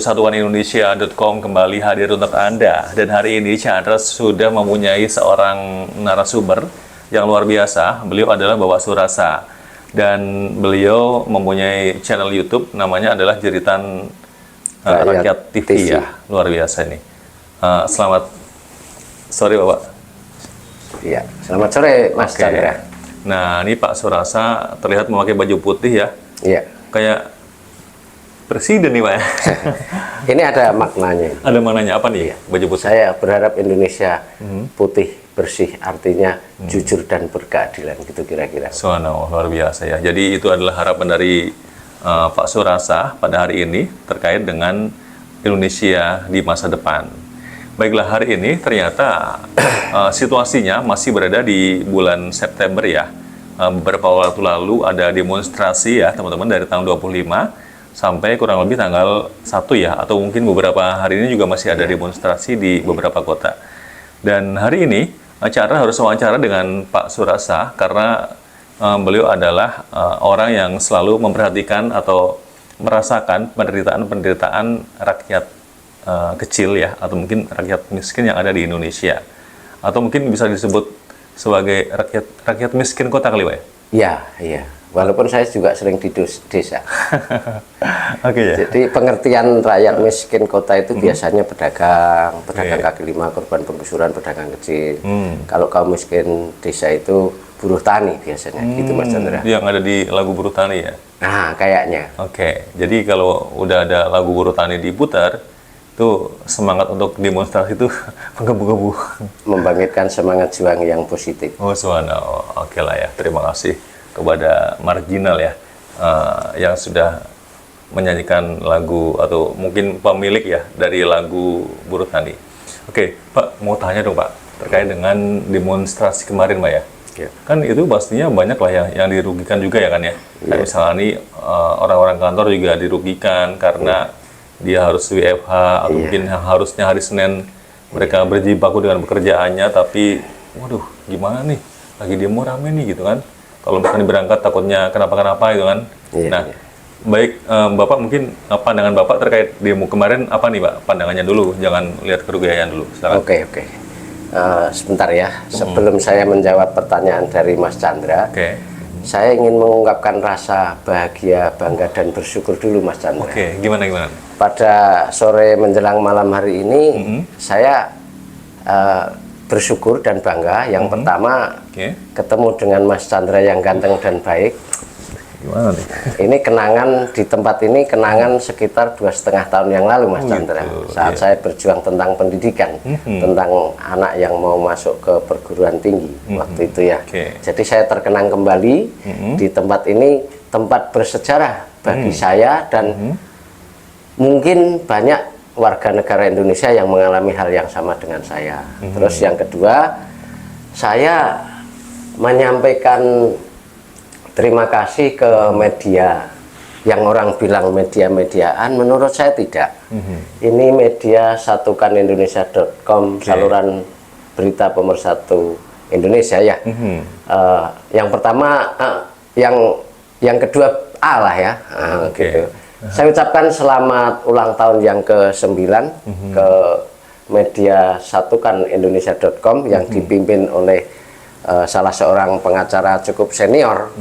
Satuanindonesia.com kembali hadir untuk Anda. Dan hari ini Chandra sudah mempunyai seorang narasumber yang luar biasa. Beliau adalah Bapak Surasa. Dan beliau mempunyai channel YouTube, namanya adalah Jeritan Rakyat TV ya. Luar biasa ini. Selamat sore Bapak. Iya, selamat sore Mas Chandra. Nah, ini Pak Surasa terlihat memakai baju putih ya. Iya. Kayak presiden nih Pak. Ini ada maknanya. Ada maknanya apa nih baju putih? Saya berharap Indonesia putih, bersih, artinya jujur dan berkeadilan, gitu kira-kira. Subhanallah, luar biasa ya. Jadi itu adalah harapan dari Pak Surasa pada hari ini terkait dengan Indonesia di masa depan. Baiklah, hari ini ternyata situasinya masih berada di bulan September ya. Beberapa waktu lalu ada demonstrasi ya teman-teman dari tahun 25 sampai kurang lebih tanggal 1 ya, atau mungkin beberapa hari ini juga masih ada demonstrasi di beberapa kota. Dan hari ini Chandra harus wawancara dengan Pak Surasa karena beliau adalah orang yang selalu memperhatikan atau merasakan penderitaan rakyat kecil ya, atau mungkin rakyat miskin yang ada di Indonesia, atau mungkin bisa disebut sebagai rakyat miskin kota kali Pak ya? Iya, iya. Walaupun saya juga sering di desa. Oke ya. Jadi pengertian rakyat miskin kota itu biasanya pedagang kaki lima, korban penggusuran, pedagang kecil. Kalau kaum miskin desa itu buruh tani biasanya, gitu Mas Chandra. Yang ada di lagu Buruh Tani ya? Nah, kayaknya. Oke, jadi kalau udah ada lagu Buruh Tani diputar, itu semangat untuk demonstrasi itu menggebu-gebu. Membangkitkan semangat juang yang positif. Oh, subhanallah. Oke lah ya, terima kasih kepada Marginal ya, yang sudah menyanyikan lagu atau mungkin pemilik ya dari lagu Buruh Tani. Oke, Pak, mau tanya dong Pak, terkait dengan demonstrasi kemarin Pak ya. Kan itu pastinya banyak lah ya yang dirugikan juga ya kan ya. Kayak misalnya nih orang-orang kantor juga dirugikan karena dia harus WFH atau mungkin harusnya hari Senin mereka berjibaku dengan pekerjaannya, tapi waduh gimana nih, lagi demo rame nih gitu kan. Kalau misalnya berangkat takutnya kenapa-kenapa gitu kan. Nah, baik Bapak, mungkin pandangan Bapak terkait demo kemarin apa nih Pak? Pandangannya dulu, jangan lihat kerugian dulu. Silakan. Oke. Sebentar ya, sebelum saya menjawab pertanyaan dari Mas Chandra, saya ingin mengungkapkan rasa bahagia, bangga, dan bersyukur dulu Mas Chandra. Oke, gimana? Pada sore menjelang malam hari ini, saya bersyukur dan bangga. Yang pertama, ketemu dengan Mas Chandra yang ganteng dan baik. Gimana nih? Ini kenangan di tempat ini, kenangan sekitar 2,5 tahun yang lalu Mas Chandra. Saat saya berjuang tentang pendidikan, tentang anak yang mau masuk ke perguruan tinggi waktu itu ya. Jadi saya terkenang kembali di tempat ini, tempat bersejarah bagi saya dan mungkin banyak warga negara Indonesia yang mengalami hal yang sama dengan saya. Terus yang kedua, saya menyampaikan terima kasih ke media yang orang bilang media-mediaan, menurut saya tidak. Ini media satukanindonesia.com, saluran berita pemersatu Indonesia ya. Yang pertama, yang kedua A lah ya, gitu. Saya ucapkan selamat ulang tahun yang ke-9 ke media satukanindonesia.com yang dipimpin oleh salah seorang pengacara cukup senior,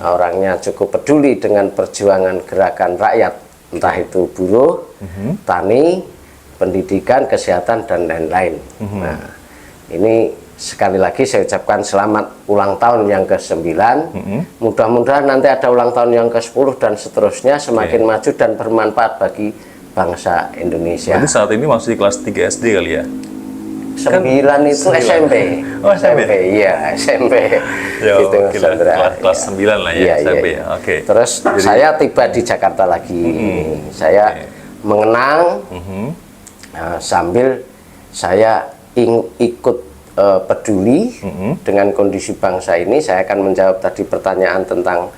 orangnya cukup peduli dengan perjuangan gerakan rakyat, entah itu buruh, tani, pendidikan, kesehatan, dan lain-lain. Nah, ini sekali lagi saya ucapkan selamat ulang tahun yang ke-9. Mudah-mudahan nanti ada ulang tahun yang ke-10 dan seterusnya, semakin maju dan bermanfaat bagi bangsa Indonesia. Berarti saat ini masih kelas 3 SD kali ya? 9 itu SMP. Oh, SMP? Iya, SMP. Gitu, kelas 9 lah ya, SMP ya. Oke. Terus saya tiba di Jakarta lagi. Saya mengenang sambil saya ikut peduli dengan kondisi bangsa ini. Saya akan menjawab tadi pertanyaan tentang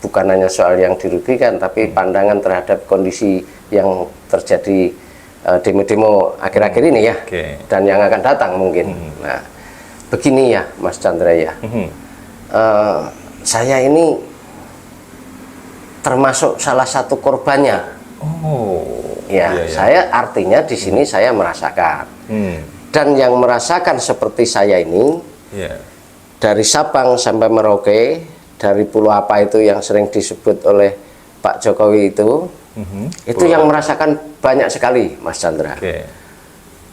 bukan hanya soal yang dirugikan, tapi pandangan terhadap kondisi yang terjadi demo-demo akhir-akhir ini ya, dan yang akan datang mungkin. Nah, begini ya Mas Chandra ya, saya ini termasuk salah satu korbannya Oh, Ya, iya, iya. saya artinya di sini saya merasakan. Dan yang merasakan seperti saya ini Iya. dari Sabang sampai Merauke, dari pulau apa itu yang sering disebut oleh Pak Jokowi itu yang merasakan banyak sekali, Mas Chandra. Oke.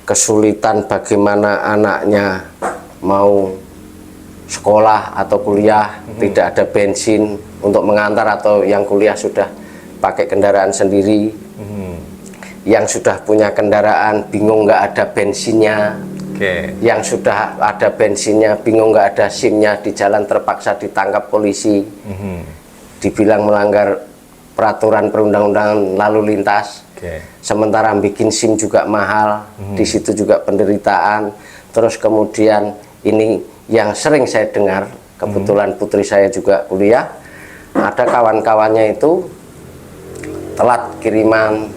Kesulitan bagaimana anaknya mau sekolah atau kuliah, tidak ada bensin untuk mengantar, atau yang kuliah sudah pakai kendaraan sendiri, yang sudah punya kendaraan bingung nggak ada bensinnya, Oke. yang sudah ada bensinnya bingung nggak ada SIM-nya, di jalan terpaksa ditangkap polisi, dibilang melanggar peraturan perundang-undangan lalu lintas. Oke. Sementara bikin SIM juga mahal, di situ juga penderitaan. Terus kemudian ini yang sering saya dengar, kebetulan putri saya juga kuliah, ada kawan-kawannya itu telat kiriman,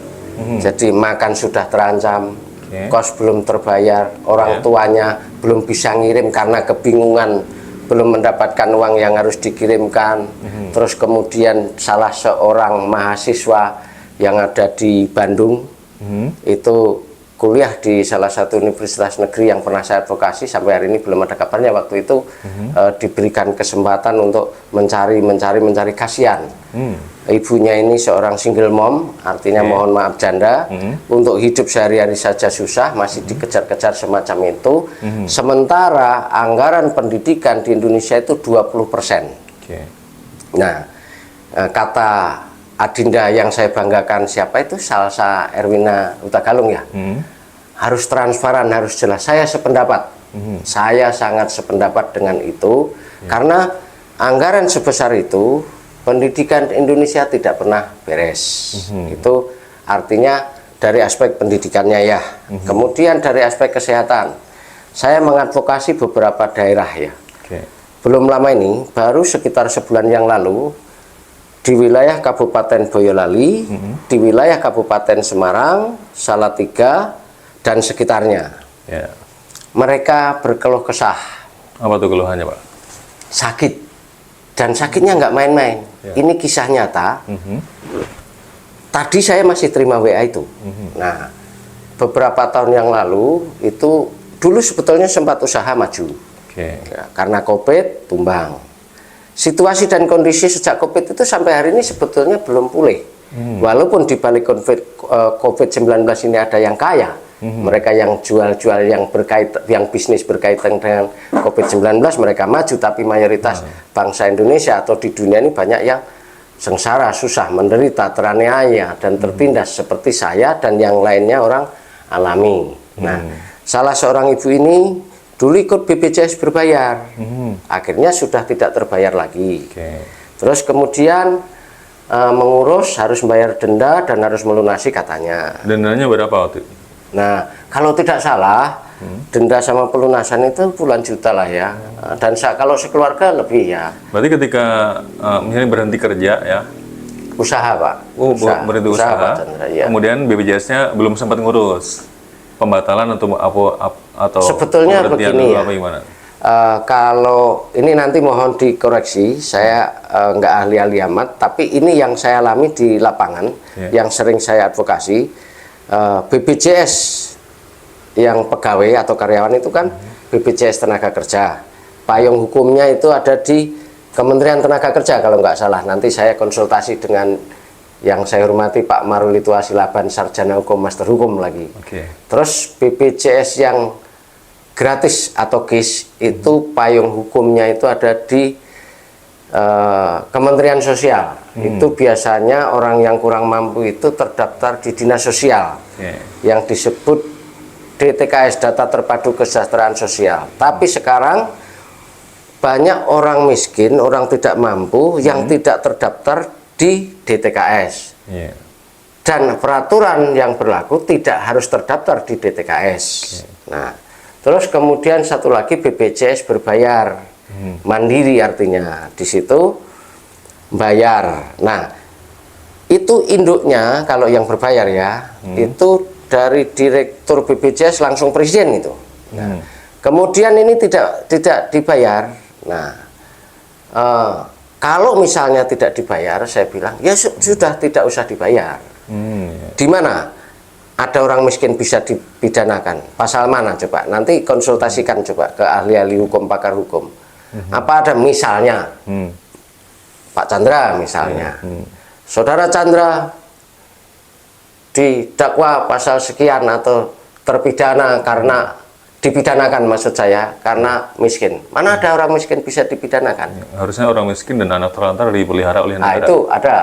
jadi makan sudah terancam, kos belum terbayar, orang tuanya belum bisa ngirim karena kebingungan, belum mendapatkan uang yang harus dikirimkan. Terus kemudian salah seorang mahasiswa yang ada di Bandung itu kuliah di salah satu universitas negeri yang pernah saya advokasi, sampai hari ini belum ada kabarnya. Waktu itu diberikan kesempatan untuk mencari, kasihan. Ibunya ini seorang single mom, artinya mohon maaf janda, untuk hidup sehari-hari saja susah, masih dikejar-kejar semacam itu. Sementara anggaran pendidikan di Indonesia itu 20%. Nah, kata Adinda yang saya banggakan, siapa itu? Salsa Erwina Utagalung ya. Harus transparan, harus jelas. Saya sependapat. Saya sangat sependapat dengan itu. Karena anggaran sebesar itu, pendidikan Indonesia tidak pernah beres. Itu artinya dari aspek pendidikannya ya. Kemudian dari aspek kesehatan, saya mengadvokasi beberapa daerah ya. Belum lama ini, baru sekitar sebulan yang lalu, di wilayah Kabupaten Boyolali, di wilayah Kabupaten Semarang, Salatiga, dan sekitarnya. Mereka berkeluh kesah. Apa tuh keluhannya, Pak? Sakit. Dan sakitnya nggak main-main. Ini kisah nyata. Tadi saya masih terima WA itu. Nah, beberapa tahun yang lalu, itu dulu sebetulnya sempat usaha maju. Ya, karena COVID, tumbang. Situasi dan kondisi sejak COVID itu sampai hari ini sebetulnya belum pulih. Walaupun di balik COVID-19 ini ada yang kaya, mereka yang jual-jual yang bisnis berkaitan dengan COVID-19 mereka maju, tapi mayoritas bangsa Indonesia atau di dunia ini banyak yang sengsara, susah, menderita, teraniaya, dan tertindas seperti saya dan yang lainnya orang alami. Nah, salah seorang ibu ini dulu ikut BPJS berbayar, akhirnya sudah tidak terbayar lagi. Terus kemudian mengurus, harus membayar denda dan harus melunasi katanya. Dendanya berapa waktu itu? Nah, kalau tidak salah, denda sama pelunasan itu puluhan juta lah ya. Dan kalau sekeluarga lebih ya. Berarti ketika misalnya berhenti kerja ya? Usaha, Pak. Oh, berhenti usaha. Pak Chandra, ya. Kemudian BPJS-nya belum sempat ngurus. Pembatalan atau sebetulnya begini ya, apa gimana? Kalau ini nanti mohon dikoreksi, saya nggak ahli amat, tapi ini yang saya alami di lapangan, yang sering saya advokasi. BPJS yang pegawai atau karyawan itu kan BPJS tenaga kerja, payung hukumnya itu ada di Kementerian Tenaga Kerja kalau nggak salah. Nanti saya konsultasi dengan yang saya hormati Pak Marulito Asilaban, sarjana hukum, master hukum lagi. Terus BPJS yang gratis atau KIS itu payung hukumnya itu ada di Kementerian Sosial. Itu biasanya orang yang kurang mampu itu terdaftar di Dinas Sosial yang disebut DTKS, Data Terpadu Kesejahteraan Sosial. Tapi sekarang banyak orang miskin, orang tidak mampu yang tidak terdaftar di DTKS, dan peraturan yang berlaku tidak harus terdaftar di DTKS. Nah, terus kemudian satu lagi BPJS berbayar, mandiri artinya di situ bayar. Nah, itu induknya kalau yang berbayar ya, itu dari Direktur BPJS langsung Presiden itu. Nah, kemudian ini tidak dibayar. Nah, kalau misalnya tidak dibayar, saya bilang ya sudah tidak usah dibayar. Iya. Di mana ada orang miskin bisa dipidanakan? Pasal mana coba? Nanti konsultasikan coba ke ahli-ahli hukum, pakar hukum. Apa ada misalnya Pak Chandra misalnya, Saudara Chandra didakwa pasal sekian atau terpidana karena dipidanakan, maksud saya karena miskin. Mana ada orang miskin bisa dipidanakan? Harusnya orang miskin dan anak terlantar dipelihara oleh Nah, negara. itu ada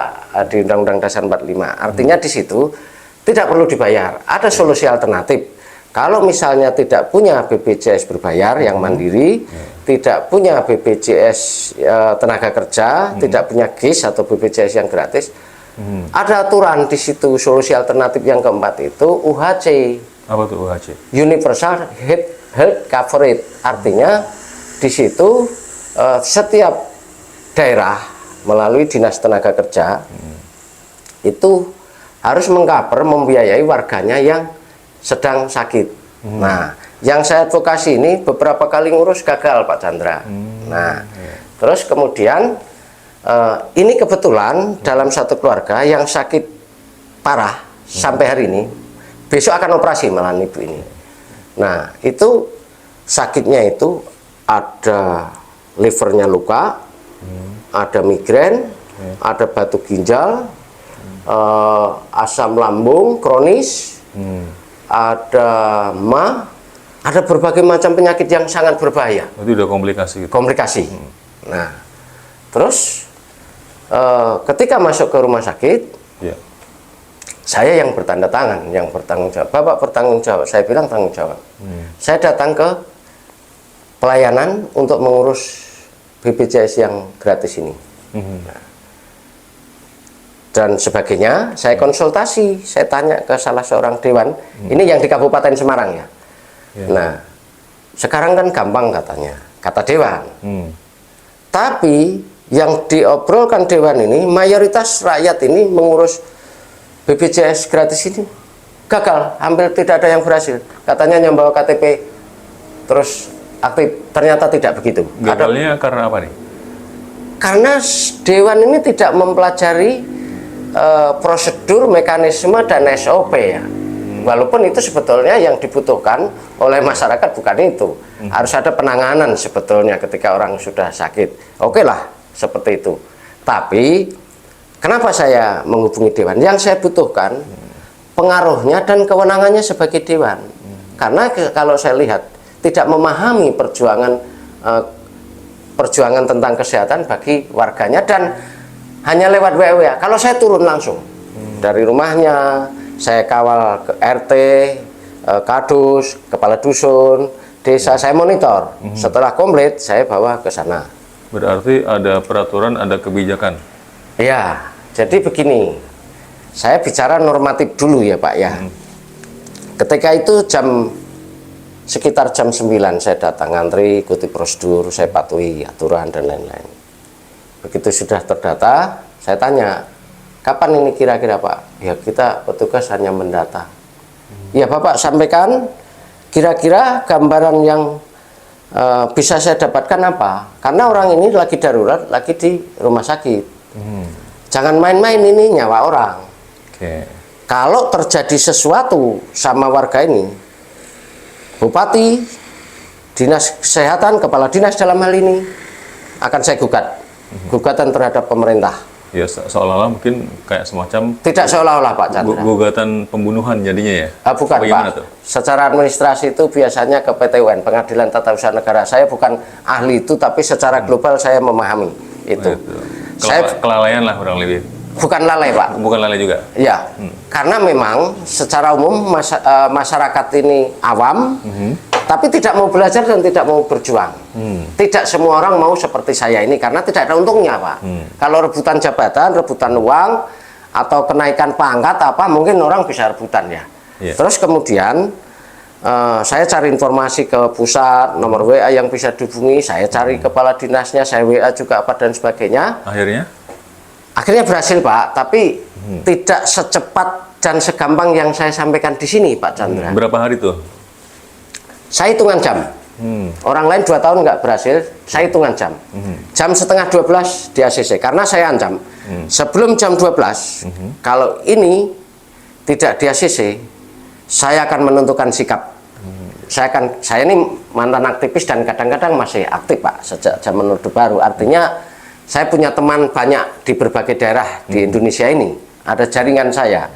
di Undang-Undang Dasar 45. Artinya di situ tidak perlu dibayar. Ada solusi alternatif. Kalau misalnya tidak punya BPJS berbayar yang mandiri, tidak punya BPJS tenaga kerja, tidak punya GIS atau BPJS yang gratis, ada aturan di situ. Solusi alternatif yang keempat itu UHC. Apa tuh UHC? Universal Health Coverage. Artinya di situ setiap daerah melalui Dinas Tenaga Kerja itu harus mengcover, membiayai warganya yang sedang sakit. Nah, yang saya advokasi ini beberapa kali ngurus gagal Pak Chandra. Nah, terus kemudian ini kebetulan dalam satu keluarga yang sakit parah sampai hari ini, besok akan operasi malah ibu ini. Nah, itu sakitnya itu ada livernya luka, ada migrain, ada batu ginjal, asam lambung kronis, ada ada berbagai macam penyakit yang sangat berbahaya. Itu udah komplikasi gitu. Komplikasi. Nah, terus ketika masuk ke rumah sakit, saya yang bertanda tangan, yang bertanggung jawab. Bapak bertanggung jawab, saya bilang tanggung jawab. Saya datang ke pelayanan untuk mengurus BPJS yang gratis ini. Nah, dan sebagainya, saya konsultasi, saya tanya ke salah seorang dewan, ini yang di Kabupaten Semarang ya. Nah, sekarang kan gampang katanya, kata dewan. Tapi yang diobrolkan dewan ini, mayoritas rakyat ini mengurus BPJS gratis ini gagal, hampir tidak ada yang berhasil. Katanya yang bawa KTP terus aktif, ternyata tidak begitu. Gagalnya karena apa nih? Karena dewan ini tidak mempelajari prosedur, mekanisme, dan SOP ya. Walaupun itu sebetulnya yang dibutuhkan oleh masyarakat bukan itu. Harus ada penanganan sebetulnya ketika orang sudah sakit. Oke lah, seperti itu. Tapi kenapa saya menghubungi dewan? Yang saya butuhkan pengaruhnya dan kewenangannya sebagai dewan. Karena kalau saya lihat tidak memahami perjuangan tentang kesehatan bagi warganya, dan hanya lewat WA. Kalau saya turun langsung dari rumahnya, saya kawal ke RT, kadus, kepala dusun, desa, saya monitor. Setelah komplit, saya bawa ke sana. Berarti ada peraturan, ada kebijakan. Ya, jadi begini, saya bicara normatif dulu ya Pak ya. Ketika itu sekitar jam 9 saya datang, ngantri, ikuti prosedur, saya patuhi aturan dan lain-lain. Begitu sudah terdata, saya tanya, kapan ini kira-kira Pak? Ya kita petugas hanya mendata. Ya Bapak sampaikan kira-kira gambaran yang bisa saya dapatkan apa? Karena orang ini lagi darurat, lagi di rumah sakit. Jangan main-main, ini nyawa orang. Kalau terjadi sesuatu sama warga ini, Bupati, Dinas Kesehatan, Kepala Dinas dalam hal ini, akan saya gugatan terhadap pemerintah. Ya, seolah-olah mungkin kayak semacam... Tidak seolah-olah Pak Chandra. Gugatan pembunuhan jadinya ya? Bukan bagaimana Pak. Tuh? Secara administrasi itu biasanya ke PT-UN, Pengadilan Tata Usaha Negara. Saya bukan ahli itu, tapi secara global saya memahami itu. Kelalaian lah kurang lebih. Bukan lalai Pak. Bukan lalai juga? Ya, karena memang secara umum masyarakat ini awam, tapi tidak mau belajar dan tidak mau berjuang. Tidak semua orang mau seperti saya ini, karena tidak ada untungnya Pak. Kalau rebutan jabatan, rebutan uang, atau kenaikan pangkat apa, mungkin orang bisa rebutan ya. Terus kemudian saya cari informasi ke pusat, nomor WA yang bisa dihubungi, saya cari kepala dinasnya, saya WA juga apa dan sebagainya. Akhirnya berhasil Pak, tapi tidak secepat dan segampang yang saya sampaikan di sini Pak Chandra. Berapa hari tuh? Saya hitungan jam. Orang lain 2 tahun nggak berhasil, saya hitungan jam. Jam setengah 12 di ACC, karena saya ancam. Sebelum jam 12, kalau ini tidak di ACC, saya akan menentukan sikap. Saya ini mantan aktivis dan kadang-kadang masih aktif Pak sejak zaman Orde Baru. Artinya saya punya teman banyak di berbagai daerah di Indonesia ini. Ada jaringan saya.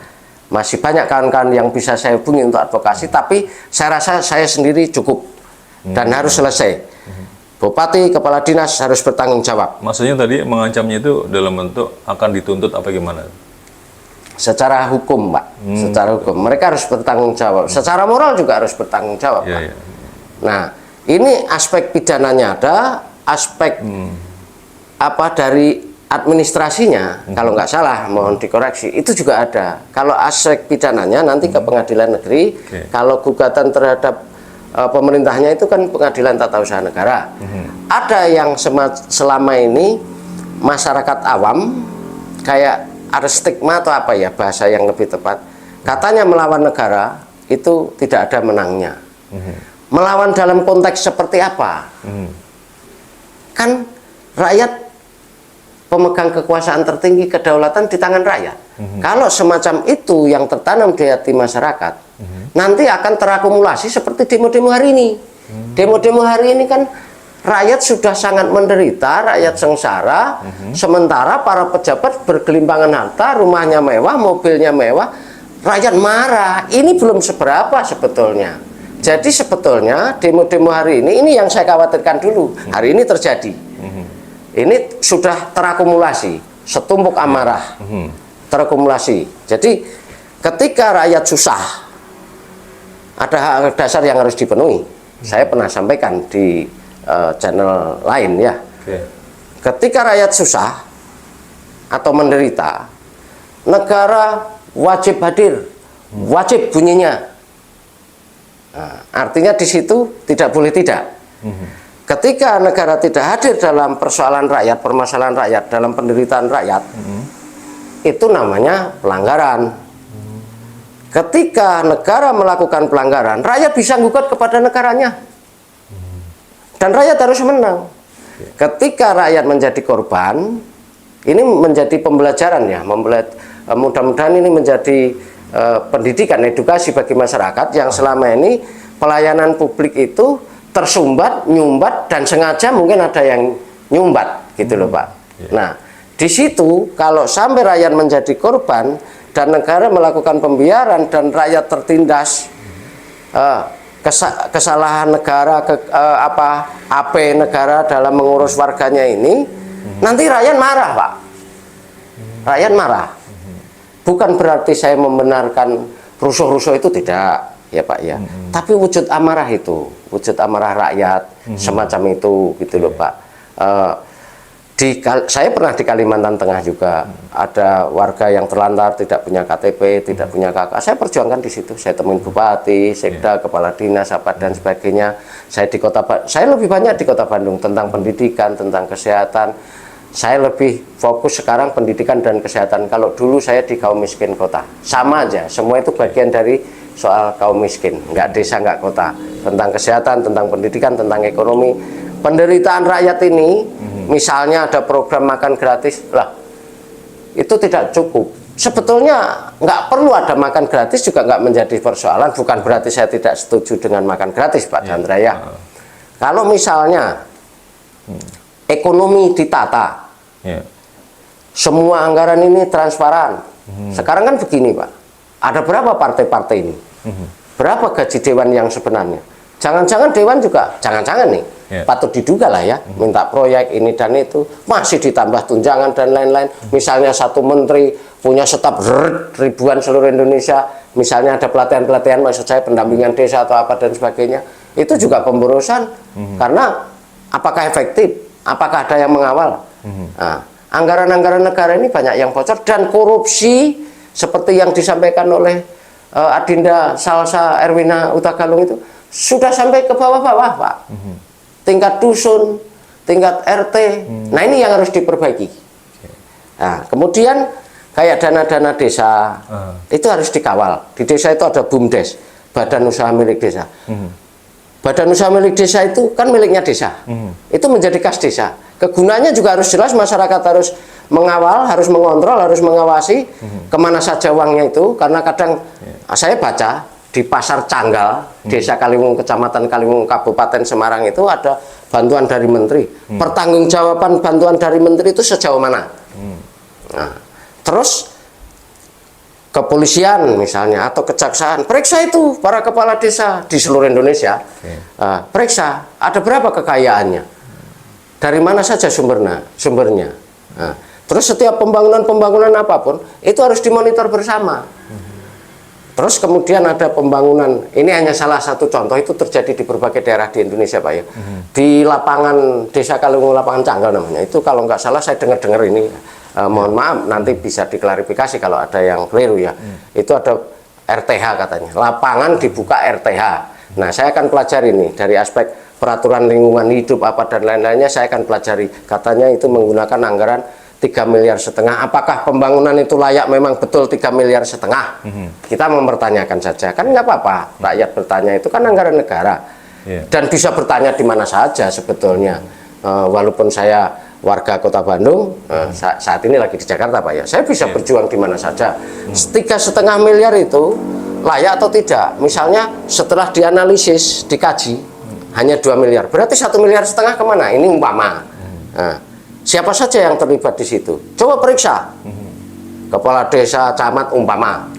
Masih banyak kawan-kawan yang bisa saya hubungi untuk advokasi, tapi saya rasa saya sendiri cukup dan harus selesai. Bupati, kepala dinas harus bertanggung jawab. Maksudnya tadi mengancamnya itu dalam bentuk akan dituntut apa gimana? Secara hukum, Pak. Secara hukum. Mereka harus bertanggung jawab. Secara moral juga harus bertanggung jawab, Pak. Ya. Nah, ini aspek pidananya ada, aspek apa dari administrasinya, kalau nggak salah, mohon dikoreksi, itu juga ada. Kalau aspek pidananya nanti ke pengadilan negeri, kalau gugatan terhadap pemerintahnya itu kan pengadilan tata usaha negara. Ada yang selama ini masyarakat awam kayak ada stigma atau apa ya bahasa yang lebih tepat, katanya melawan negara itu tidak ada menangnya. Melawan dalam konteks seperti apa? Kan rakyat pemegang kekuasaan tertinggi, kedaulatan di tangan rakyat. Kalau semacam itu yang tertanam di hati masyarakat, nanti akan terakumulasi seperti demo-demo hari ini. Demo-demo hari ini kan rakyat sudah sangat menderita, rakyat sengsara, sementara para pejabat bergelimpangan harta, rumahnya mewah, mobilnya mewah, rakyat marah. Ini belum seberapa sebetulnya. Jadi sebetulnya demo-demo hari ini yang saya khawatirkan dulu. Hari ini terjadi. Ini sudah terakumulasi, setumpuk amarah, terakumulasi. Jadi ketika rakyat susah, ada hak dasar yang harus dipenuhi. Saya pernah sampaikan di channel lain ya. Ketika rakyat susah atau menderita, negara wajib hadir, wajib bunyinya. Nah, artinya di situ tidak boleh tidak. Ketika negara tidak hadir dalam persoalan rakyat, permasalahan rakyat, dalam penderitaan rakyat, itu namanya pelanggaran. Ketika negara melakukan pelanggaran, rakyat bisa gugat kepada negaranya. Dan rakyat harus menang. Ketika rakyat menjadi korban, ini menjadi pembelajaran ya. Mudah-mudahan ini menjadi pendidikan, edukasi bagi masyarakat yang selama ini pelayanan publik itu tersumbat, nyumbat, dan sengaja mungkin ada yang nyumbat gitu loh Pak. Nah, di situ kalau sampai rakyat menjadi korban dan negara melakukan pembiaran dan rakyat tertindas, kesalahan negara, AP negara dalam mengurus warganya ini, nanti rakyat marah Pak. Rakyat marah. Bukan berarti saya membenarkan rusuh-rusuh itu, tidak ya Pak ya. Tapi wujud amarah itu, wujud amarah rakyat semacam itu gitu loh Pak. Saya pernah di Kalimantan Tengah juga, ada warga yang terlantar, tidak punya KTP, tidak punya KK. Saya perjuangkan di situ. Saya temuin bupati, sekda, kepala dinas, apa dan sebagainya. Saya lebih banyak di Kota Bandung tentang pendidikan, tentang kesehatan. Saya lebih fokus sekarang pendidikan dan kesehatan. Kalau dulu saya di kaum miskin kota, sama aja. Semua itu bagian dari soal kaum miskin, nggak desa, nggak kota. Tentang kesehatan, tentang pendidikan, tentang ekonomi. Penderitaan rakyat ini, misalnya ada program makan gratis, lah itu tidak cukup. Sebetulnya nggak perlu ada makan gratis juga nggak menjadi persoalan. Bukan berarti saya tidak setuju dengan makan gratis, Pak Chandra ya. Kalau misalnya ekonomi ditata, semua anggaran ini transparan. Sekarang kan begini Pak, ada berapa partai-partai ini? Berapa gaji dewan yang sebenarnya? Jangan-jangan dewan juga, jangan-jangan nih, patut diduga lah ya, minta proyek ini dan itu, masih ditambah tunjangan dan lain-lain. Misalnya satu menteri punya staf ribuan seluruh Indonesia, misalnya ada pelatihan-pelatihan, maksud saya pendampingan desa atau apa dan sebagainya, itu juga pemborosan. Karena apakah efektif? Apakah ada yang mengawal? Nah, anggaran-anggaran negara ini banyak yang bocor dan korupsi seperti yang disampaikan oleh Adinda Salsa Erwina Utagalung itu sudah sampai ke bawah-bawah Pak. Tingkat dusun, tingkat RT. Nah ini yang harus diperbaiki. Nah, kemudian kayak dana-dana desa itu harus dikawal. Di desa itu ada BUMDes, Badan Usaha Milik Desa. Badan usaha milik desa itu kan miliknya desa. Itu menjadi kas desa. Kegunaannya juga harus jelas, masyarakat harus mengawal, harus mengontrol, harus mengawasi kemana saja uangnya itu. Karena kadang saya baca di Pasar Canggal, Desa Kaliwungu, Kecamatan Kaliwungu, Kabupaten Semarang itu ada bantuan dari Menteri. Pertanggungjawaban bantuan dari Menteri itu sejauh mana? Nah, terus kepolisian misalnya atau kejaksaan periksa itu para kepala desa di seluruh Indonesia. Periksa ada berapa kekayaannya, dari mana saja sumbernya. Nah, terus setiap pembangunan apapun itu harus dimonitor bersama. Terus kemudian ada pembangunan, ini hanya salah satu contoh, itu terjadi di berbagai daerah di Indonesia Pak ya. Di lapangan Desa Kaliwungu, lapangan Canggal namanya, itu kalau nggak salah saya dengar ini, mohon maaf nanti bisa diklarifikasi kalau ada yang keliru ya. Itu ada RTH katanya, lapangan dibuka RTH. Nah saya akan pelajari nih dari aspek peraturan lingkungan hidup apa dan lain-lainnya, saya akan pelajari. Katanya itu menggunakan anggaran 3,5 miliar. Apakah pembangunan itu layak memang betul 3,5 miliar? Kita mempertanyakan saja, kan nggak apa-apa rakyat bertanya, itu kan anggaran negara. Dan bisa bertanya di mana saja sebetulnya. Walaupun saya warga Kota Bandung, saat ini lagi di Jakarta Pak ya, saya bisa berjuang di mana saja. 3,5 miliar itu layak atau tidak? Misalnya setelah dianalisis, dikaji hanya 2 miliar, berarti 1,5 miliar kemana? Ini umpama. Siapa saja yang terlibat di situ? Coba periksa. Kepala desa, camat umpama,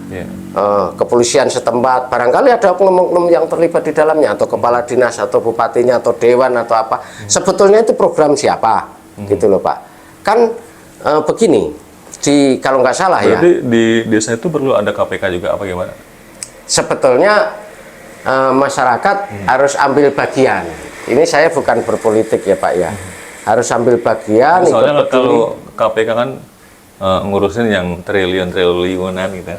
kepolisian setempat, barangkali ada oknum-oknum yang terlibat di dalamnya, atau kepala dinas, atau bupatinya, atau dewan, atau apa. Sebetulnya itu program siapa? Gitu loh Pak. Kan begini, kalau nggak salah ya. Berarti di desa itu perlu ada KPK juga apa gimana? Sebetulnya masyarakat harus ambil bagian. Ini saya bukan berpolitik ya Pak ya. Harus ambil bagian. Soalnya kalau KPK kan ngurusin yang triliunan gitu.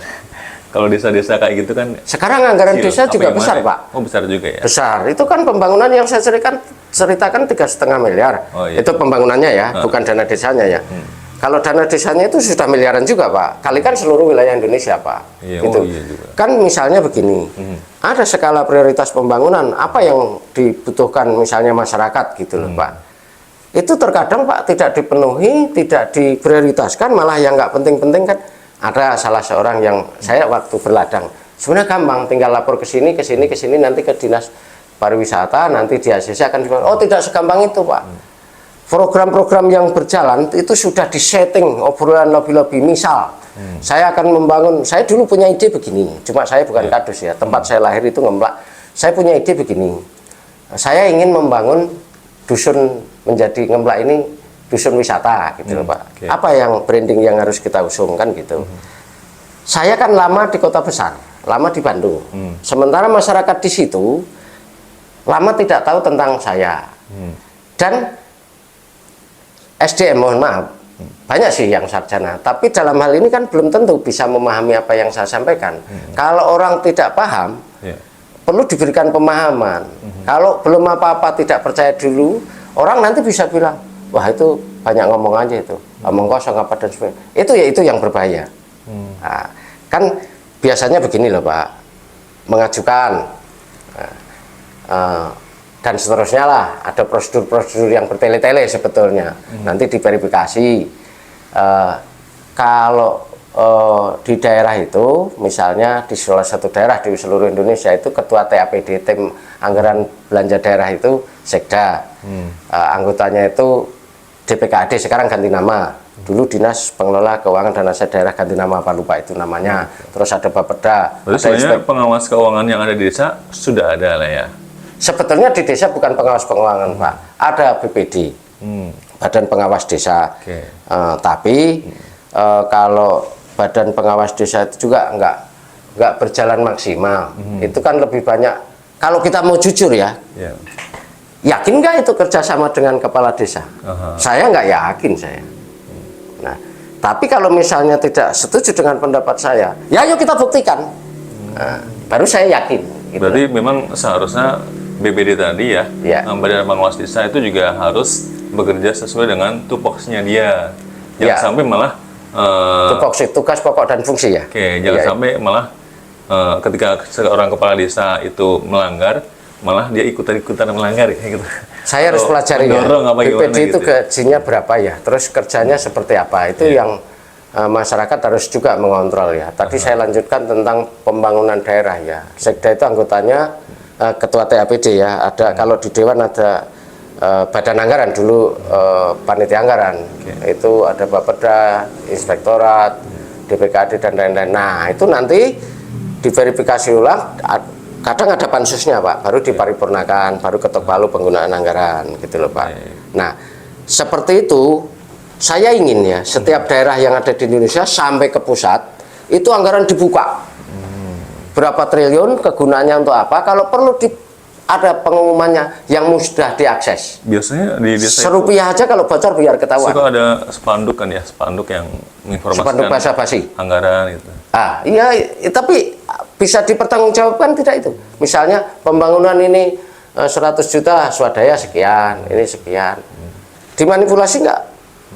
Kalau desa-desa kayak gitu kan. Sekarang anggaran desa juga besar Pak. Oh besar juga ya. Besar. Itu kan pembangunan yang saya ceritakan 3,5 miliar. Oh, iya. Itu pembangunannya ya, bukan dana desanya ya. Kalau dana desanya itu sudah miliaran juga Pak. Kali kan seluruh wilayah Indonesia Pak. Iya, gitu. oh, iya juga. Kan misalnya begini, ada skala prioritas pembangunan. Apa yang dibutuhkan misalnya masyarakat gitu loh Pak. Itu terkadang Pak tidak dipenuhi, tidak diprioritaskan, malah yang nggak penting-penting kan. Ada salah seorang yang saya waktu berladang, sebenarnya gampang, tinggal lapor ke sini, nanti ke dinas pariwisata, nanti di ACC akan oh tidak segampang itu Pak. Program-program yang berjalan itu sudah disetting, obrolan lobby-lobby. Misal saya akan membangun, saya dulu punya ide begini, cuma saya bukan kadus ya, tempat saya lahir itu Ngemplak. Saya punya ide begini, saya ingin membangun dusun, menjadi Ngemplak ini dusun wisata gitu loh Pak. Apa yang branding yang harus kita usung kan gitu. Saya kan lama di kota besar, lama di Bandung. Sementara masyarakat di situ lama tidak tahu tentang saya. Dan SDM, mohon maaf, banyak sih yang sarjana, tapi dalam hal ini kan belum tentu bisa memahami apa yang saya sampaikan. Kalau orang tidak paham, perlu diberikan pemahaman. Kalau belum apa-apa tidak percaya dulu, orang nanti bisa bilang, wah itu banyak ngomong aja itu, ngomong kosong apa dan sebagainya. Itu yang berbahaya. Nah, kan biasanya begini loh Pak, mengajukan dan seterusnya lah, ada prosedur-prosedur yang bertele-tele sebetulnya. Nanti diverifikasi. Kalau di daerah itu, misalnya di salah satu daerah di seluruh Indonesia itu ketua TAPD, tim anggaran belanja daerah itu Sekda, anggotanya itu DPKAD, sekarang ganti nama. Dulu Dinas Pengelola Keuangan dan Aset Daerah, ganti nama apa lupa itu namanya. Terus ada Bapeda. Berarti sebenarnya pengawas keuangan yang ada di desa sudah ada lah ya. Sebetulnya di desa bukan pengawas keuangan Pak, ada BPD, Badan Pengawas Desa. Tapi kalau Badan Pengawas Desa itu juga nggak berjalan maksimal. Itu kan lebih banyak. Kalau kita mau jujur ya, yakin nggak itu kerjasama dengan kepala desa? Saya nggak yakin saya. Nah, tapi kalau misalnya tidak setuju dengan pendapat saya, ya ayo kita buktikan. Nah, baru saya yakin. Gitu. Berarti memang seharusnya BPD tadi ya, Badan Pengawas Desa itu juga harus bekerja sesuai dengan tupoksinya dia. Jangan sampai malah tupoksi, tugas pokok dan fungsi ya. Jangan sampai malah ketika seorang kepala desa itu melanggar, malah dia ikutan melanggar kayak gitu. Saya harus Atau pelajari ya, mendorong apa gimana BPD itu gitu ya. gajinya berapa ya, terus kerjanya seperti apa, itu yang masyarakat harus juga mengontrol ya. Tadi saya lanjutkan tentang pembangunan daerah ya. Sekda itu anggotanya ketua TAPD ya, ada kalau di Dewan ada badan anggaran dulu, panitia anggaran, itu ada Bapeda, Inspektorat, DPKAD dan lain-lain. Nah itu nanti diverifikasi ulang, kadang ada pansusnya Pak, baru diparipurnakan, baru ketok palu penggunaan anggaran gitu loh Pak. Nah seperti itu saya ingin ya setiap daerah yang ada di Indonesia sampai ke pusat itu anggaran dibuka, berapa triliun, kegunaannya untuk apa, kalau perlu ada pengumumannya yang mudah diakses. Biasanya di desa Serupiah aja kalau bocor biar ketahuan. suka ada spanduk kan ya, spanduk yang menginformasikan Spanduk basa-basi. anggaran gitu. Iya, tapi bisa dipertanggungjawabkan tidak itu? Misalnya pembangunan ini 100 juta, swadaya sekian, ini sekian. Dimanipulasi nggak?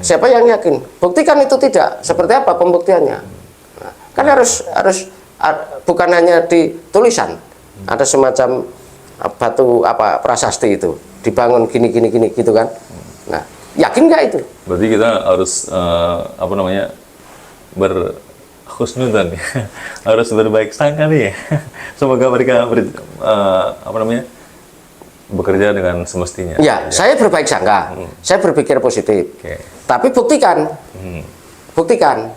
Siapa yang yakin? Buktikan itu tidak. Seperti apa pembuktiannya? Nah, kan harus bukan hanya di tulisan. Ada semacam batu prasasti itu dibangun gini gitu kan. Nah, yakin nggak itu? Berarti kita harus berhusnudzan ya. Harus berbaik sangka nih ya. Semoga mereka bekerja dengan semestinya. Ya, saya berbaik sangka. Saya berpikir positif. Oke. Tapi buktikan. Buktikan.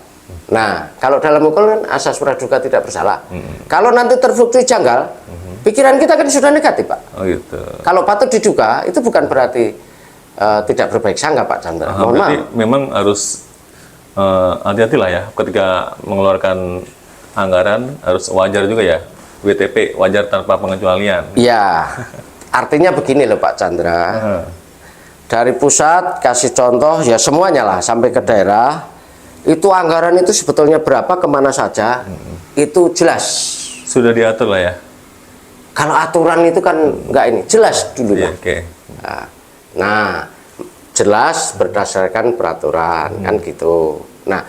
Nah, kalau dalam hukum kan asas praduga tidak bersalah. Kalau nanti terbukti janggal, pikiran kita kan sudah negatif, Pak. Oh gitu. Kalau patut diduga, itu bukan berarti tidak berbaik sangka, Pak Chandra. Mohon Berarti maaf. memang harus hati-hati lah ya ketika mengeluarkan anggaran, harus wajar juga ya. WTP, wajar tanpa pengecualian. Ya, artinya begini loh Pak Chandra. Dari pusat kasih contoh ya semuanya lah sampai ke daerah. Itu anggaran itu sebetulnya berapa, kemana saja, itu jelas. Sudah diatur lah ya. Kalau aturan itu kan nggak ini, jelas dulu. Iya, Pak. oke. Nah, jelas berdasarkan peraturan kan gitu. Nah,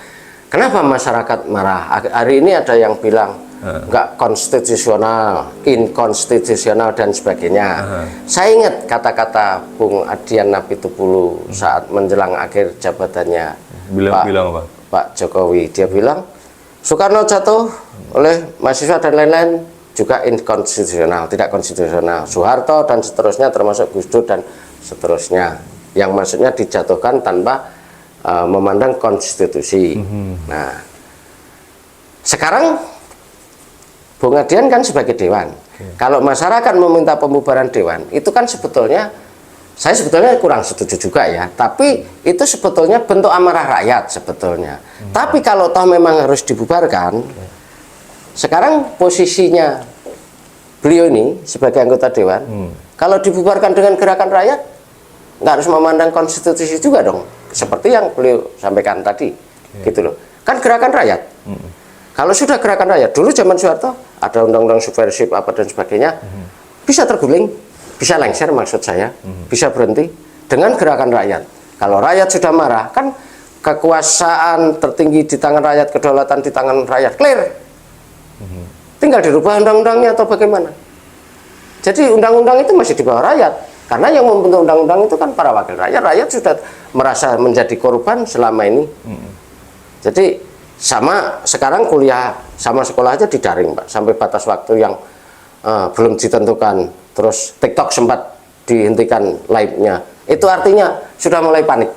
kenapa masyarakat marah? Hari ini ada yang bilang nggak konstitusional, inkonstitusional dan sebagainya. Saya ingat kata-kata Bung Adian Napitupulu saat menjelang akhir jabatannya Bilang apa? Pak Jokowi. Dia bilang Soekarno jatuh oleh mahasiswa dan lain-lain juga inkonstitusional, tidak konstitusional. Soeharto dan seterusnya termasuk Gus Dur dan seterusnya, yang maksudnya dijatuhkan tanpa memandang konstitusi. Nah, sekarang Bung Adian kan sebagai dewan. Kalau masyarakat meminta pembubaran dewan, itu kan sebetulnya saya sebetulnya kurang setuju juga ya. Tapi itu sebetulnya bentuk amarah rakyat sebetulnya. Tapi kalau toh memang harus dibubarkan, sekarang posisinya beliau ini sebagai anggota dewan, kalau dibubarkan dengan gerakan rakyat, nggak harus memandang konstitusi juga dong, seperti yang beliau sampaikan tadi, gitu loh. Kan gerakan rakyat. Kalau sudah gerakan rakyat, dulu zaman Soeharto ada undang-undang subversif apa dan sebagainya, bisa terguling, bisa lengser maksud saya, bisa berhenti dengan gerakan rakyat. Kalau rakyat sudah marah, kan kekuasaan tertinggi di tangan rakyat, kedaulatan di tangan rakyat, clear. Tinggal dirubah undang-undangnya atau bagaimana. Jadi undang-undang itu masih di bawah rakyat, karena yang membentuk undang-undang itu kan para wakil rakyat. Rakyat sudah merasa menjadi korban selama ini. Jadi sama sekarang kuliah sama sekolah aja didaring, Pak, sampai batas waktu yang belum ditentukan. Terus TikTok sempat dihentikan live-nya. Itu artinya sudah mulai panik.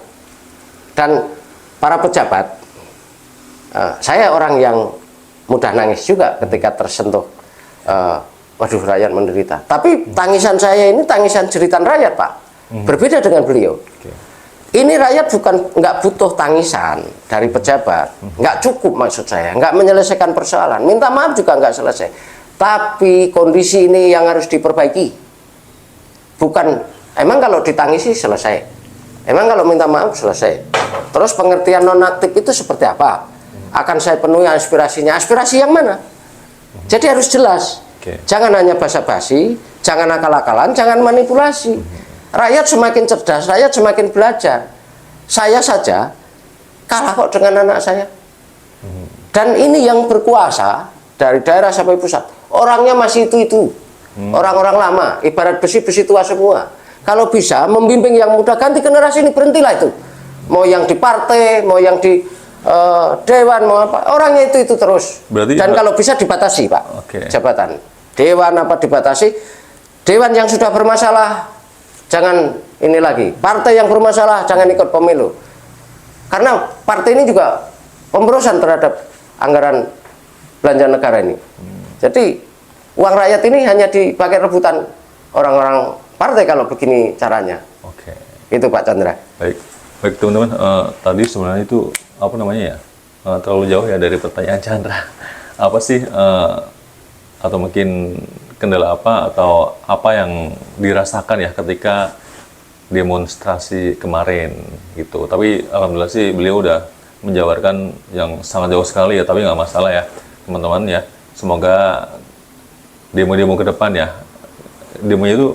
Dan para pejabat, saya orang yang mudah nangis juga ketika tersentuh, waduh rakyat menderita. Tapi tangisan saya ini tangisan jeritan rakyat, Pak. Berbeda dengan beliau. Ini rakyat bukan nggak butuh tangisan dari pejabat, nggak cukup maksud saya, nggak menyelesaikan persoalan. Minta maaf juga nggak selesai. Tapi kondisi ini yang harus diperbaiki. Bukan, emang kalau ditangisi selesai. Emang kalau minta maaf selesai. Terus pengertian non-aktif itu seperti apa? Akan saya penuhi aspirasinya. Aspirasi yang mana? Jadi harus jelas. Jangan hanya basa-basi, jangan akal-akalan, jangan manipulasi. Rakyat semakin cerdas, rakyat semakin belajar. Saya saja kalah kok dengan anak saya. Dan ini yang berkuasa dari daerah sampai pusat. Orangnya masih itu-itu. Orang-orang lama, ibarat besi-besi tua semua. Kalau bisa membimbing yang muda, ganti generasi ini, berhentilah itu. Mau yang di partai, mau yang di dewan, mau apa, orangnya itu terus. Berarti dan kalau bisa dibatasi, Pak, jabatan dewan apa dibatasi. Dewan yang sudah bermasalah jangan ini lagi, partai yang bermasalah jangan ikut pemilu, karena partai ini juga pemborosan terhadap anggaran belanja negara ini. Jadi uang rakyat ini hanya dipakai rebutan orang-orang partai kalau begini caranya. Itu Pak Chandra. Baik teman-teman, tadi sebenarnya itu apa namanya ya, terlalu jauh ya dari pertanyaan Chandra. Apa sih atau mungkin kendala apa atau apa yang dirasakan ya ketika demonstrasi kemarin gitu. Tapi alhamdulillah sih beliau udah menjabarkan yang sangat jauh sekali ya, tapi nggak masalah ya teman-teman ya. Semoga demo-demo ke depan ya, demonya itu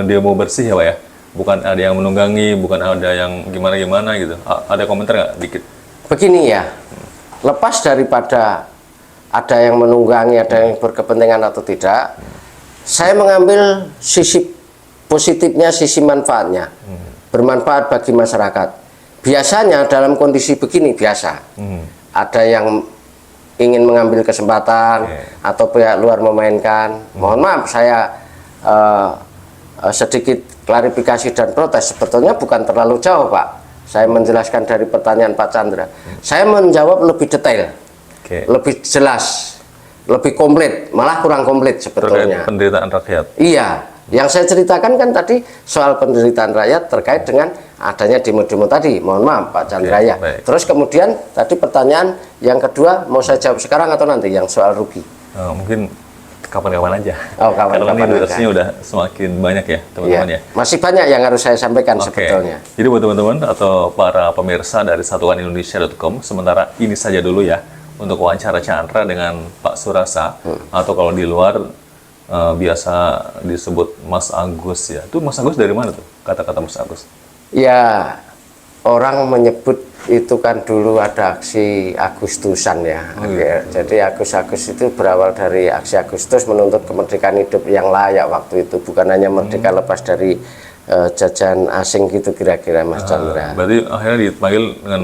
demo bersih ya Pak ya, bukan ada yang menunggangi, bukan ada yang gimana-gimana gitu. Ada komentar nggak dikit? Begini ya, lepas daripada ada yang menunggangi, ada yang berkepentingan atau tidak, saya mengambil sisi positifnya, sisi manfaatnya, bermanfaat bagi masyarakat. Biasanya dalam kondisi begini biasa, ada yang ingin mengambil kesempatan atau pihak luar memainkan. Mohon maaf, saya sedikit klarifikasi dan protes. Sebetulnya bukan terlalu jauh, Pak. Saya menjelaskan dari pertanyaan Pak Chandra. Saya menjawab lebih detail, lebih jelas, lebih komplit, malah kurang komplit sebetulnya. Terkait penderitaan rakyat. Iya, yang saya ceritakan kan tadi soal penderitaan rakyat terkait dengan adanya demo-demo tadi. Mohon maaf Pak Chandra ya. Terus kemudian tadi pertanyaan yang kedua, mau saya jawab sekarang atau nanti yang soal rugi? Mungkin kapan-kapan aja. Oh, kapan-kapan karena ini durasinya udah semakin banyak ya teman-teman ya. Masih banyak yang harus saya sampaikan sebetulnya. Jadi buat teman-teman atau para pemirsa dari satuanindonesia.com, sementara ini saja dulu ya untuk wawancara Chandra dengan Pak Surasa, atau kalau di luar biasa disebut Mas Agus ya. Itu Mas Agus dari mana tuh kata-kata Mas Agus? Ya, orang menyebut itu kan dulu ada aksi Agustusan ya. Jadi Agus-Agus itu berawal dari aksi Agustus menuntut kemerdekaan hidup yang layak waktu itu, bukan hanya merdeka lepas dari jajahan asing gitu kira-kira Mas Chandra. Berarti akhirnya dipanggil dengan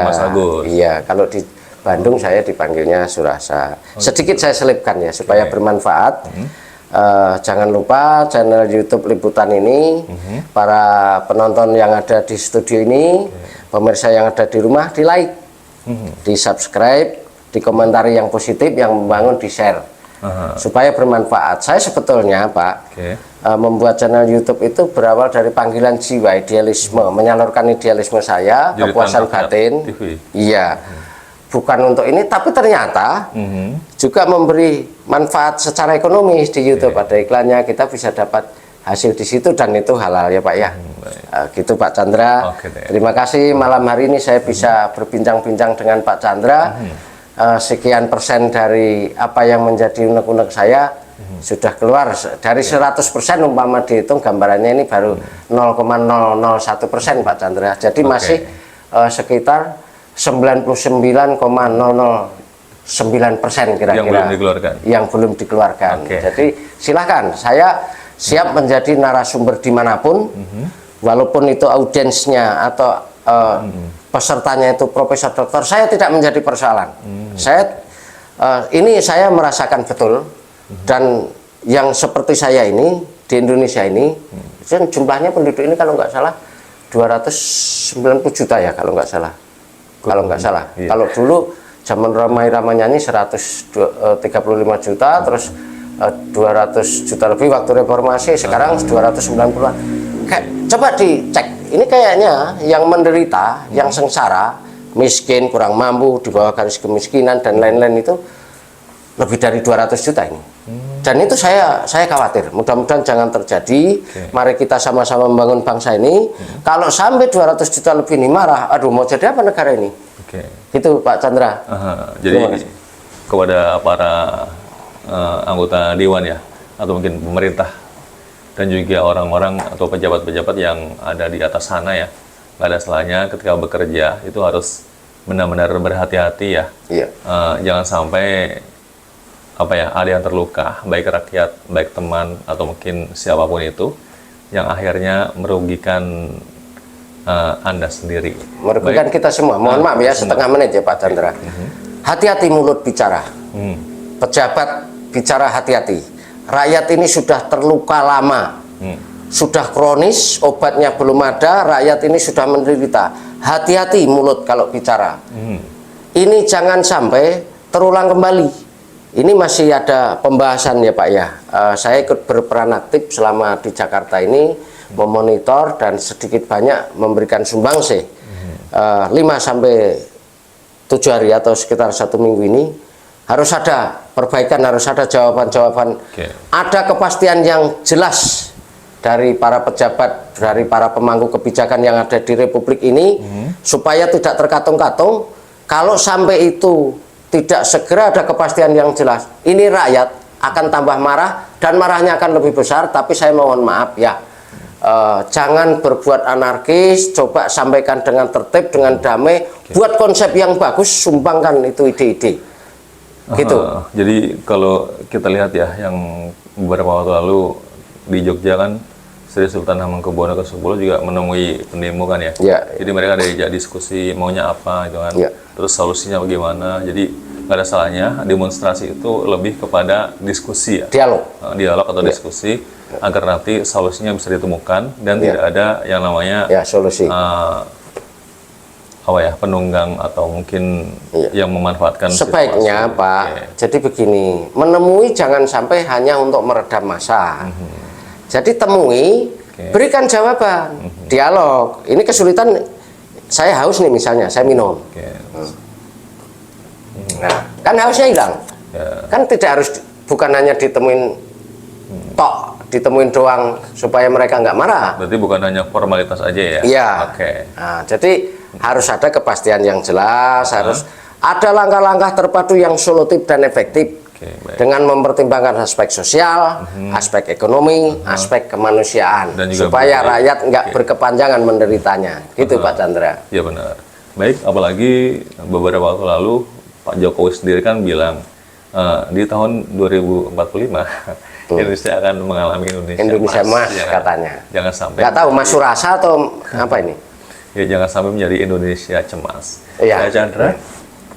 Mas Agus. Iya, kalau di Bandung saya dipanggilnya Surasa. Sedikit saya selipkan ya supaya bermanfaat. Jangan lupa channel YouTube Liputan ini, para penonton yang ada di studio ini, pemirsa yang ada di rumah, di like, di subscribe, di komentari yang positif, yang membangun, di share, supaya bermanfaat. Saya sebetulnya Pak membuat channel YouTube itu berawal dari panggilan jiwa, idealisme, menyalurkan idealisme saya, kepuasan batin. Iya. Bukan untuk ini, tapi ternyata juga memberi manfaat secara ekonomis di YouTube. Ada iklannya, kita bisa dapat hasil di situ dan itu halal ya Pak ya. Gitu Pak Chandra. Terima kasih malam hari ini saya bisa berbincang-bincang dengan Pak Chandra. Sekian persen dari apa yang menjadi unek-unek saya sudah keluar. Dari 100% umpama dihitung, gambarannya ini baru 0,001% Pak Chandra. Jadi masih sekitar 99,009% kira-kira yang belum dikeluarkan. Jadi silahkan, saya siap menjadi narasumber dimanapun, walaupun itu audiensnya atau pesertanya itu profesor doktor, saya tidak menjadi persoalan. Ini saya merasakan betul, dan yang seperti saya ini di Indonesia ini, jumlahnya penduduk ini kalau nggak salah 290 juta ya kalau nggak salah. Kalau dulu zaman ramai-ramai nyanyi 135 juta, terus 200 juta lebih waktu reformasi, sekarang 290-an. Coba dicek, ini kayaknya yang menderita, yang sengsara, miskin, kurang mampu, di bawah garis kemiskinan dan lain-lain itu lebih dari 200 juta ini. Dan itu saya khawatir, mudah-mudahan jangan terjadi. Mari kita sama-sama membangun bangsa ini. Kalau sampai 200 juta lebih ini marah, aduh mau jadi apa negara ini? Itu Pak Chandra. Jadi kepada para anggota Dewan ya, atau mungkin pemerintah, dan juga orang-orang atau pejabat-pejabat yang ada di atas sana ya, nggak ada salahnya ketika bekerja itu harus benar-benar berhati-hati ya. Jangan sampai apa ya, ada yang terluka, baik rakyat, baik teman, atau mungkin siapapun itu, yang akhirnya merugikan Anda sendiri. Merugikan kita semua. Mohon maaf ya, setengah menit ya Pak Chandra. Hati-hati mulut bicara. Pejabat bicara hati-hati. Rakyat ini sudah terluka lama. Sudah kronis, obatnya belum ada, rakyat ini sudah menderita. Hati-hati mulut kalau bicara. Ini jangan sampai terulang kembali. Ini masih ada pembahasan ya Pak ya. Saya ikut berperan aktif selama di Jakarta ini, memonitor dan sedikit banyak memberikan sumbangsih 5 sampai 7 hari atau sekitar 1 minggu ini. Harus ada perbaikan, harus ada jawaban-jawaban, ada kepastian yang jelas dari para pejabat, dari para pemangku kebijakan yang ada di Republik ini, supaya tidak terkatung-katung. Kalau sampai itu tidak segera ada kepastian yang jelas, ini rakyat akan tambah marah, dan marahnya akan lebih besar. Tapi saya mohon maaf ya, jangan berbuat anarkis, coba sampaikan dengan tertib, dengan damai, buat konsep yang bagus, sumbangkan itu ide-ide. Gitu. Jadi kalau kita lihat ya, yang beberapa waktu lalu di Jogja kan, Sri Sultan Hamengkubuwono ke-10 juga menemui pendemo kan ya. Jadi mereka ada diajak diskusi maunya apa gitu kan. Terus solusinya bagaimana. Jadi nggak ada salahnya demonstrasi itu lebih kepada diskusi ya. Dialog atau diskusi agar nanti solusinya bisa ditemukan dan tidak ada yang namanya solusi. Apa ya, penunggang atau mungkin yang memanfaatkan sebaiknya situasi. Pak, jadi begini, menemui jangan sampai hanya untuk meredam massa. Jadi temui, berikan jawaban, dialog. Ini kesulitan, saya haus nih misalnya, saya minum. Nah, kan hausnya hilang. Kan tidak harus, bukan hanya ditemuin tok, ditemuin doang supaya mereka nggak marah. Berarti bukan hanya formalitas aja ya? Iya. Nah, jadi harus ada kepastian yang jelas, harus ada langkah-langkah terpadu yang solutif dan efektif, dengan mempertimbangkan aspek sosial, aspek ekonomi, aspek kemanusiaan, dan juga supaya rakyat nggak berkepanjangan menderitanya. Gitu Pak Chandra. Iya benar. Baik, apalagi beberapa waktu lalu Pak Jokowi sendiri kan bilang di tahun 2045 Indonesia akan mengalami Indonesia emas ya, katanya. Jangan sampai. Nggak tahu Mas Surasa atau apa ini? Ya, jangan sampai menjadi Indonesia cemas. Saya Chandra.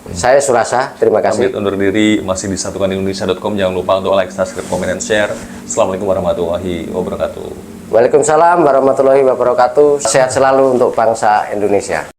Saya Surasa, terima kasih. Pamit undur diri, masih di satukanindonesia.com. Jangan lupa untuk like, subscribe, komen, dan share. Assalamualaikum warahmatullahi wabarakatuh. Waalaikumsalam warahmatullahi wabarakatuh. Sehat selalu untuk bangsa Indonesia.